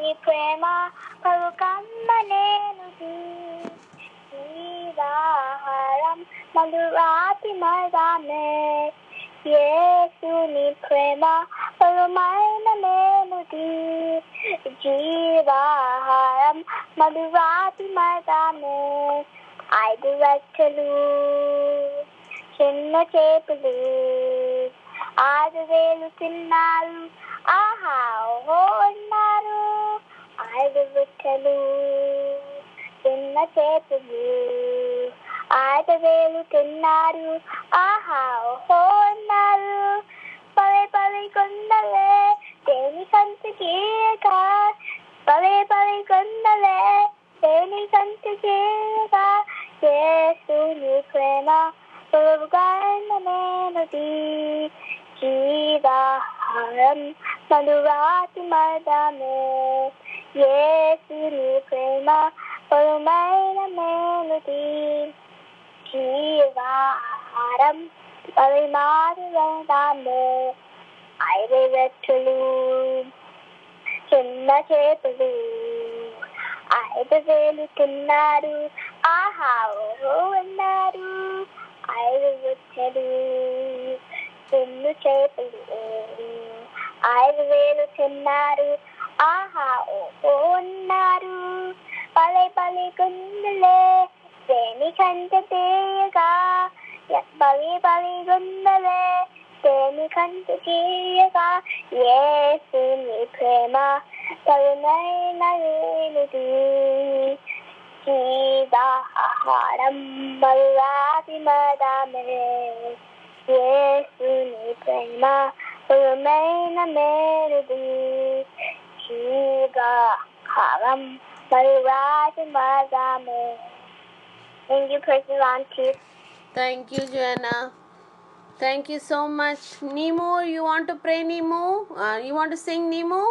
నీ ప్రేమ పలుకమ్మనేనుది జీవాహారం మధురాతి మదమే యేసుని ప్రేమ పలుమైన మేలుది జీవాహారం మధురాతి మదమే 5 రెక్కలు చిన్న చేతులు 6,000 తిన్నారు ఆహా ఓహో అన్నారు 5 రెక్కలు చిన్న చేతులు 6,000 తిన్నారు ఆహా ఓహో అన్నారు పవే పవే కొండలే దేని కంటికీక పవే పవే కొండలే దేని కంటికీక యేసుని ప్రేమ పొరుగుగానది జీవాహారం మధురాతి మదమే యేసుని ప్రేమ పొరుమైన మేలుది జీవాహారం పరిమారు మదమే 5 రెక్కలు చిన్న చేతులు 5,000 తిన్నారు ఆహా ఓహో అన్నారు 5 రెక్కలు చిన్న చేతులు 5,000 తిన్నారు ఆహా ఓహో అన్నారు పలే పలే గుండెలే దేనికంటే తీయగా పలే పలే గుండెలే దేనికంటే తీయగా యేసుని ప్రేమ పలుమైన మేలుది జీవాహారం మధురాతి మదమే యేసుని ప్రేమ పలుమైన మేలుది జీవాహారం మధురాతి మదమే. Thank you, Precious Auntie. Thank you, Joanna. Thank you so much. Nemo, you want to pray, Nemo? You want to sing, Nemo?